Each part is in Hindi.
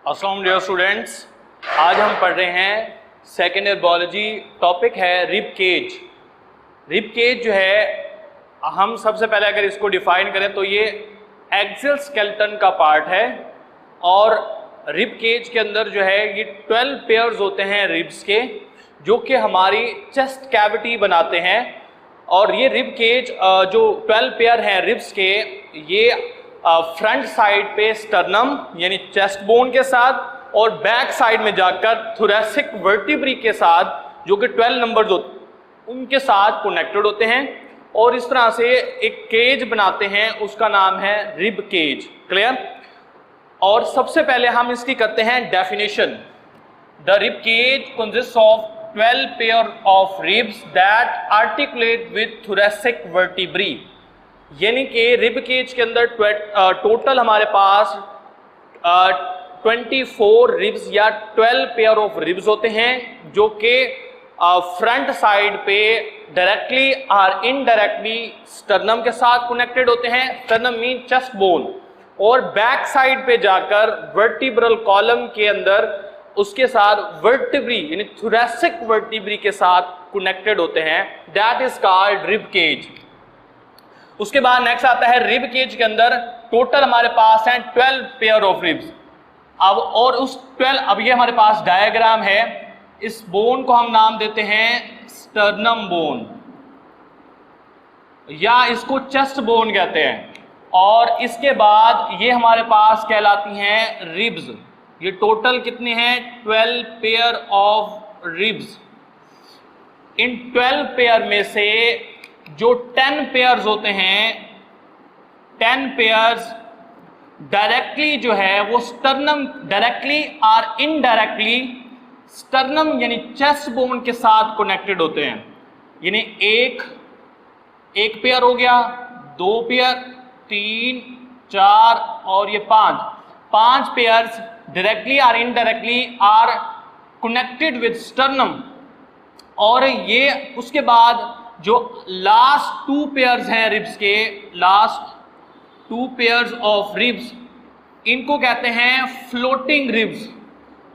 अस्सलाम डियर स्टूडेंट्स, आज हम पढ़ रहे हैं सेकेंड ईयर बायोलॉजी। टॉपिक है रिब केज। रिब केज जो है, हम सबसे पहले अगर इसको डिफाइन करें तो ये एक्सियल स्केलेटन का पार्ट है और रिब केज के अंदर जो है ये 12 पेयर्स होते हैं रिब्स के, जो कि हमारी चेस्ट कैविटी बनाते हैं। और ये रिब केज जो 12 पेयर हैं रिब्स के, ये फ्रंट साइड पे स्टर्नम यानी चेस्ट बोन के साथ और बैक साइड में जाकर थोरेसिक वर्टिब्री के साथ, जो कि 12 नंबर्स होते उनके साथ कनेक्टेड होते हैं और इस तरह से एक केज बनाते हैं, उसका नाम है रिब केज। क्लियर? और सबसे पहले हम इसकी करते हैं definition. The rib cage consist of 12 pair of ribs that articulate with thoracic vertebrae. यानी कि रिब केज के अंदर टोटल हमारे पास 24 रिब्स या 12 पेयर ऑफ रिब्स होते हैं, जो कि फ्रंट साइड पे डायरेक्टली और इनडायरेक्टली स्टर्नम के साथ कनेक्टेड होते हैं। स्टर्नम मीन चेस्ट बोन, और बैक साइड पे जाकर वर्टिब्रल कॉलम के अंदर उसके साथ वर्टिब्री यानी थोरेसिक वर्टिब्री के साथ कनेक्टेड होते हैं। That is called rib cage. उसके बाद नेक्स्ट आता है रिब केज के अंदर टोटल हमारे पास हैं 12 पेयर ऑफ रिब्स। अब और उस 12, अब ये हमारे पास डायग्राम है, इस बोन को हम नाम देते हैं स्टर्नम बोन या इसको चेस्ट बोन कहते हैं। और इसके बाद ये हमारे पास कहलाती हैं रिब्स। ये टोटल कितने हैं? 12 pair of ribs. In 12 pair में से जो 10 पेयर्स होते हैं, 10 पेयर्स डायरेक्टली जो है वो स्टर्नम डायरेक्टली और इनडायरेक्टली स्टर्नम यानी चेस्ट बोन के साथ कनेक्टेड होते हैं। यानी एक पेयर हो गया, 2 पेयर, 3, 4 और ये 5 पेयर्स डायरेक्टली और indirectly are connected with sternum. और ये उसके बाद जो लास्ट 2 पेयर्स हैं रिब्स के, लास्ट 2 पेयर्स ऑफ रिब्स, इनको कहते हैं फ्लोटिंग रिब्स।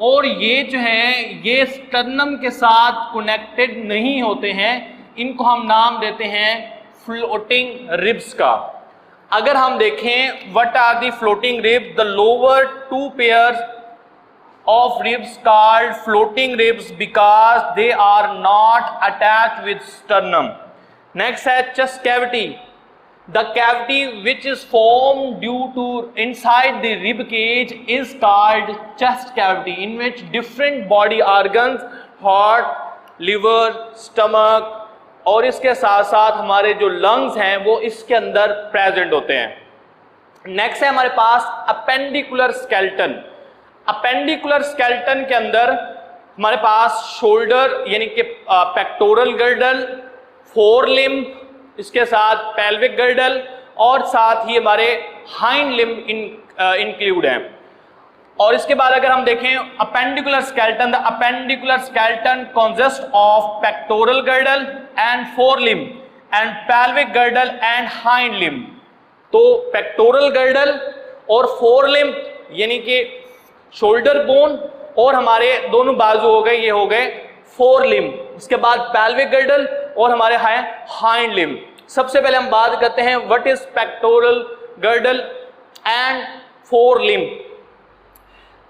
और ये जो है ये स्टर्नम के साथ कनेक्टेड नहीं होते हैं, इनको हम नाम देते हैं फ्लोटिंग रिब्स का। अगर हम देखें what are the floating ribs, the lower 2 pairs of ribs called floating ribs because they are not attached with sternum. Next है chest cavity. The cavity which is formed due to inside the rib cage is called chest cavity, in which different body organs, heart, liver, stomach और इसके साथ साथ हमारे जो lungs हैं वो इसके अंदर present होते हैं। Next है हमारे पास appendicular skeleton. अपेंडिकुलर स्केलेटन के अंदर हमारे पास शोल्डर यानी कि पेक्टोरल गर्डल, फोर लिम्ब, इसके साथ पेल्विक गर्डल और साथ ही हमारे हाइंड लिम्ब इंक्लूड हैं। और इसके बाद अगर हम देखें appendicular skeleton, the appendicular skeleton consist of pectoral girdle and four limb and pelvic girdle and hind limb. तो पेक्टोरल गर्डल और फोर लिम्ब यानी कि शोल्डर बोन और हमारे दोनों बाजू हो गए, ये हो गए फोर लिम्ब। उसके बाद पेल्विक गर्डल और हमारे हाइंड लिम्ब। सबसे पहले हम बात करते हैं what is pectoral girdle and four limb.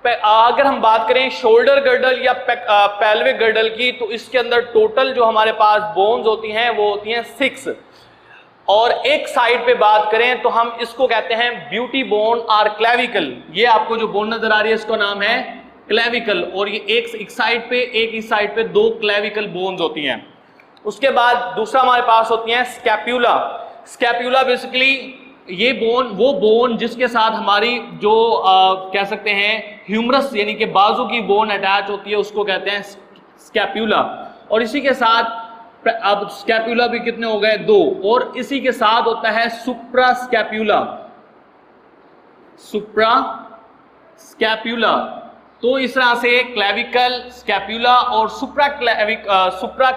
अगर हम बात करें शोल्डर गर्डल या पेल्विक गर्डल की, तो इसके अंदर टोटल जो हमारे पास बोन्स होती हैं वो होती हैं 6। और एक साइड पे बात करें तो हम इसको कहते हैं ब्यूटी बोन और क्लेविकल। ये आपको जो बोन नजर आ रही है इसका नाम है क्लेविकल। और ये एक साइड पे, एक इस साइड पे 2 क्लेविकल बोन्स होती हैं। उसके बाद दूसरा हमारे पास होती है स्कैप्यूला। स्कैप्यूला बेसिकली ये बोन, वो बोन जिसके साथ हमारी जो कह सकते हैं ह्यूमरस यानी कि बाजू की बोन अटैच होती है, उसको कहते हैं स्कैप्यूला। और इसी के साथ अब स्कैप्यूला भी कितने हो गए? 2। और इसी के साथ होता है सुप्रा स्कैप्यूला। सुप्रा स्कैप्यूला। तो इस तरह से क्लेविकल, स्कैप्यूला और सुप्रा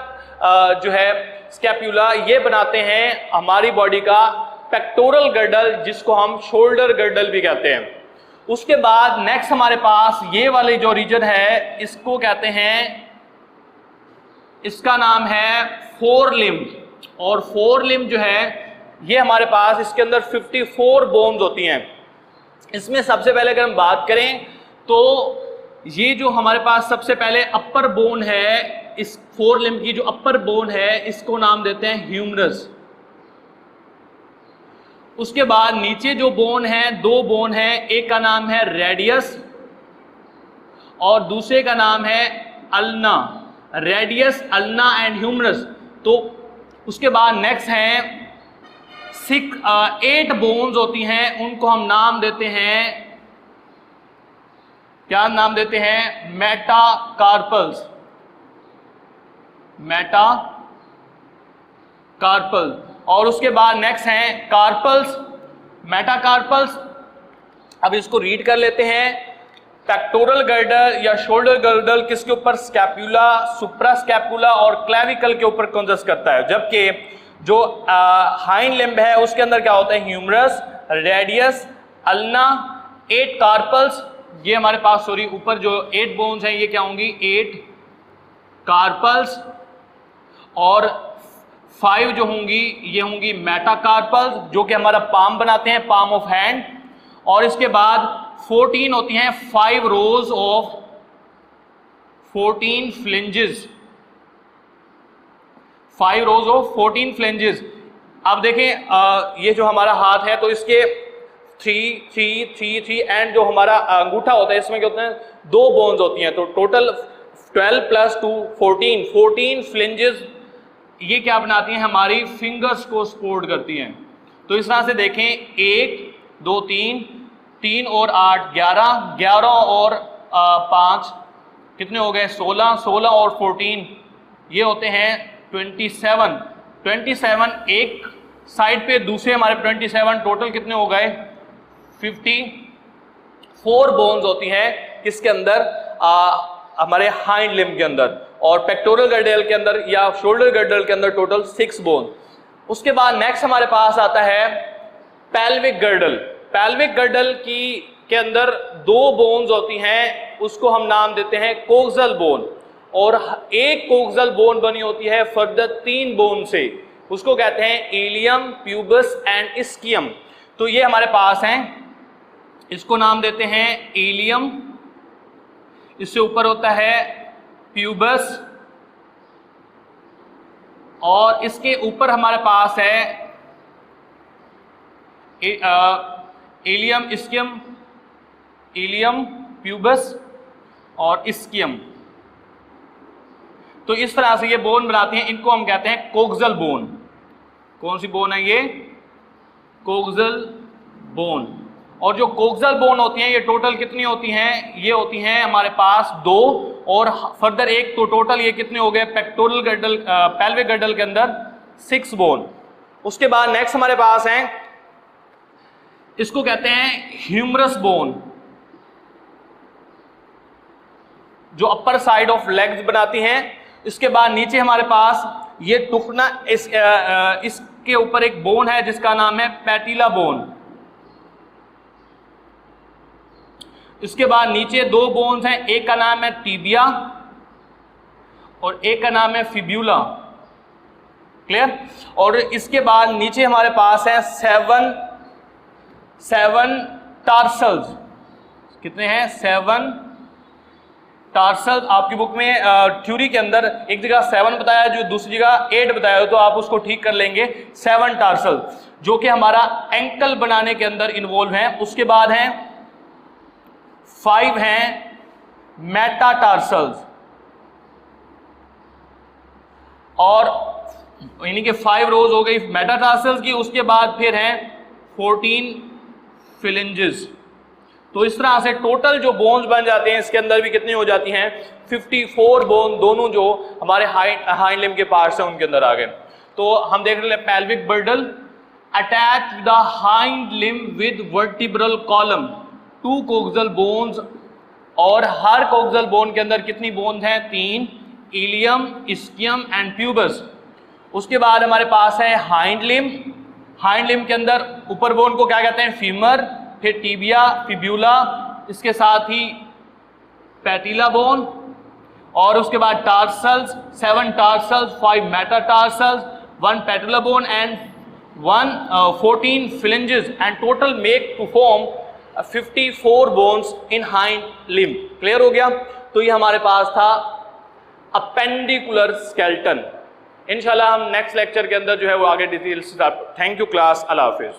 जो है स्कैप्यूला, ये बनाते हैं हमारी बॉडी का पेक्टोरल गर्डल, जिसको हम शोल्डर गर्डल भी कहते हैं। उसके बाद नेक्स्ट हमारे पास ये वाले जो रीजन है इसको कहते हैं, इसका नाम है फोर लिम्ब। और फोर लिम्ब जो है ये हमारे पास इसके अंदर 54 बोन्स होती हैं। इसमें सबसे पहले अगर हम बात करें तो ये जो हमारे पास सबसे पहले अपर बोन है, इस फोर लिम्ब की जो अपर बोन है इसको नाम देते हैं ह्यूमरस। उसके बाद नीचे जो बोन है, दो बोन है, एक का नाम है रेडियस और दूसरे का नाम है ulna. Radius, ulna and humerus. तो उसके बाद नेक्स्ट है 8 बोन्स होती हैं, उनको हम नाम देते हैं, क्या नाम देते हैं? मेटाकार्पल्स। मेटाकार्पल। और उसके बाद नेक्स्ट हैं कार्पल्स, मेटाकार्पल्स। अब इसको रीड कर लेते हैं। पेक्टोरल गर्डल या शोल्डर गर्डल किसके ऊपर? स्कैपुला, सुप्रास्कैपुला और क्लेविकल के ऊपर कंसिस्ट करता है। जबकि जो हाइंड लिम्ब है उसके अंदर क्या होता है? Humerus, radius, ulna, 8 carpals. ये हमारे पास सॉरी ऊपर जो 8 बोन्स हैं ये क्या होंगी? 8 कार्पल्स। और 5 जो होंगी ये होंगी मेटाकार्पल्स, जो कि हमारा पाम बनाते हैं, पाम ऑफ हैंड। और इसके बाद 14 होती हैं 5 रोज ऑफ 14 फ्लिंजेस। 5 rose of 14 फ्लिंजेस। अब देखें ये जो हमारा हाथ है तो इसके 3, 3, 3, 3 एंड जो हमारा अंगूठा होता है इसमें क्या होते हैं? 2 बोन्स होती हैं। तो टोटल 12 + 2 14 फ्लिंजेस। ये क्या बनाती हैं? हमारी फिंगर्स को सपोर्ट करती हैं। तो इस तरह से देखें 1, 2, 3 और 8 11, 11 और 5 कितने हो गए? 16, 16 और 14 ये होते हैं 27। 27 एक साइड पे, दूसरे हमारे 27, टोटल कितने हो गए? 54 बोन्स होती हैं किसके अंदर? हमारे हाइंड लिम्ब के अंदर। और पेक्टोरल गर्डल के अंदर या शोल्डर गर्डल के अंदर टोटल 6 बोन। उसके बाद नेक्स्ट हमारे पास आता है पेल्विक गर्डल। पेल्विक गर्डल के अंदर 2 बोन्स होती हैं, उसको हम नाम देते हैं कोक्सल बोन। और एक कोक्सल बोन बनी होती है फर्दर 3 बोन से, उसको कहते हैं इलियम, प्यूबस एंड इस्कियम। तो ये हमारे पास हैं, इसको नाम देते हैं इलियम, इससे ऊपर होता है प्यूबस और इसके ऊपर हमारे पास है इलियम, इस्कियम, इलियम, प्यूबस और इस्कियम। तो इस तरह से ये बोन बनाती हैं, इनको हम कहते हैं कोक्सल बोन। कौन सी बोन है ये? Coxal bone. और जो कोक्सल बोन होती हैं ये टोटल कितनी होती हैं? ये होती हैं हमारे पास 2 और फर्दर एक, तो टोटल ये कितने हो गए? पेक्टोरल गर्डल, पेल्विक गर्डल के अंदर 6 बोन। उसके बाद नेक्स्ट हमारे पास हैं, इसको कहते हैं ह्यूमरस बोन, जो अपर साइड ऑफ लेग्स बनाती हैं। इसके बाद नीचे हमारे पास ये टुकना, इसके ऊपर एक बोन है जिसका नाम है पैटिला बोन। इसके बाद नीचे 2 बोन्स हैं, एक का नाम है टिबिया और एक का नाम है फिब्यूला। क्लियर? और इसके बाद नीचे हमारे पास है 7 टार्सल्स। कितने हैं? 7 टार्सल्स। आपकी बुक में थ्योरी के अंदर एक जगह 7 बताया, जो दूसरी जगह 8 बताया हो, तो आप उसको ठीक कर लेंगे। 7 टार्सल जो कि हमारा एंकल बनाने के अंदर इन्वॉल्व है। उसके बाद हैं 5 हैं मेटाटार्सल्स, और यानी कि 5 रोज हो गई मेटाटार्सल्स की। उसके बाद फिर हैं 14 फिलेंजेस। तो इस तरह से टोटल जो बोन्स बन जाते हैं इसके अंदर भी कितनी हो जाती हैं? 54 बोन, दोनों जो हमारे हाइंड लिम्ब के पार्ट्स हैं उनके अंदर आ गए। तो हम देख रहे हैं pelvic girdle attach the hind limb with vertebral column, 2 coxal bones. और हर कोक्सल बोन के अंदर कितनी बोन्स हैं? 3, इलियम, इस्कियम एंड प्यूबस। उसके बाद हमारे पास है हाइंड लिम्ब। हाइंड लिम्ब के अंदर ऊपर बोन को क्या कहते हैं? फीमर, फिर टिबिया, फिब्यूला इसके साथ ही पैटिला बोन, और उसके बाद tarsals, 7 tarsals, 5 metatarsals, 1 patella bone and 14 phalanges and total make to form 54 bones in hind limb. Clear हो गया? तो ये हमारे पास था अपेंडिकुलर स्केलेटन। इंशाल्लाह हम नेक्स्ट लेक्चर के अंदर जो है वो आगे details. Thank you class, Allah Hafiz.